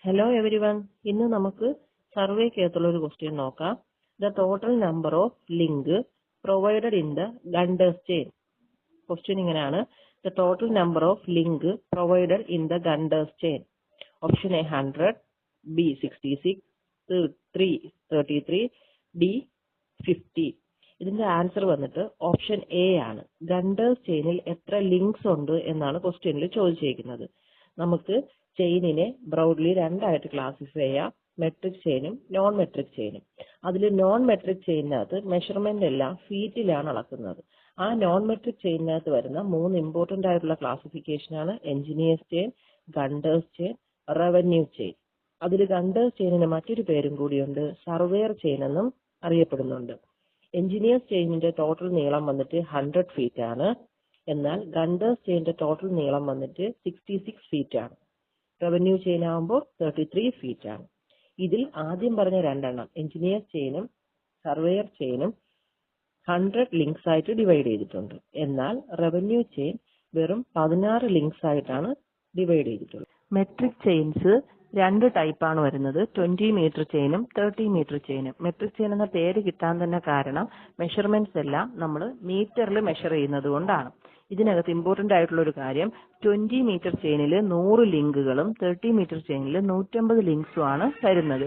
Hello everyone. ഇന്ന് നമുക്ക് സർവേക്കകത്തുള്ള ഒരു ക്വസ്റ്റ്യൻ നോക്കാം. The total number of link provided in the Gunder's chain. Question ഇങ്ങനെയാണ്. The total number of link provided in the Gunder's chain. Option A 100, B 66, C 33, D 50. ഇതിന്റെ answer വന്നിട്ട് option A ആണ്. Gunter's ചെയിനിൽ എത്ര links ഉണ്ട് എന്നാണ് ക്വസ്റ്റ്യനിൽ ചോദിച്ചിരിക്കുന്നത്. നമുക്ക് ചെയിനിനെ ബ്രോഡ്ലി രണ്ടായിട്ട് ക്ലാസിഫൈ ചെയ്യാം, മെട്രിക് ചെയിനും നോൺ മെട്രിക് ചെയിനും. അതിൽ നോൺ മെട്രിക് ചെയിനകത്ത് മെഷർമെന്റ് എല്ലാം ഫീറ്റിലാണ് അളക്കുന്നത്. ആ നോൺ മെട്രിക് ചെയിനകത്ത് വരുന്ന 3 ഇമ്പോർട്ടന്റ് ആയിട്ടുള്ള ക്ലാസിഫിക്കേഷൻ ആണ് engineers chain, Gunter's chain, revenue chain. അതിൽ ഗണ്ടേഴ്സ് ചെയിനിന് മറ്റൊരു പേരും കൂടിയുണ്ട്, സർവേയർ ചെയിൻ എന്നും അറിയപ്പെടുന്നുണ്ട്. എഞ്ചിനീയേഴ്സ് ചെയിനിന്റെ ടോട്ടൽ നീളം വന്നിട്ട് 100 ഫീറ്റ് ആണ്. എന്നാൽ ഗണ്ടേഴ്സ് ചെയിനിന്റെ ടോട്ടൽ നീളം വന്നിട്ട് 66 ഫീറ്റ് ആണ്. റവന്യൂ ചെയിൻ ആകുമ്പോൾ 33 ഫീറ്റ് ആണ്. ഇതിൽ ആദ്യം പറഞ്ഞ രണ്ടെണ്ണം എഞ്ചിനീയേഴ്സ് ചെയിനും സർവേയർ ചെയിനും 100 ലിങ്ക്സ് ആയിട്ട് ഡിവൈഡ് ചെയ്തിട്ടുണ്ട്. എന്നാൽ റവന്യൂ ചെയിൻ വെറും 16 ലിങ്ക്സ് ആയിട്ടാണ് ഡിവൈഡ് ചെയ്തിട്ടുള്ളത്. മെട്രിക് ചെയിൻസ് രണ്ട് ടൈപ്പാണ് വരുന്നത്, 20 മീറ്റർ ചെയിനും 30 മീറ്റർ ചെയിനും. മെട്രിക് ചെയിൻ എന്ന പേര് കിട്ടാൻ തന്നെ കാരണം മെഷർമെന്റ്സ് എല്ലാം നമ്മൾ മീറ്ററിൽ മെഷർ ചെയ്യുന്നത് കൊണ്ടാണ്. ഇതിനകത്ത് ഇമ്പോർട്ടന്റ് ആയിട്ടുള്ള ഒരു കാര്യം, 20 മീറ്റർ ചെയിനിൽ 100 ലിങ്കുകളും 30 മീറ്റർ ചെയിനിൽ 150 ലിങ്ക്സും ആണ് വരുന്നത്.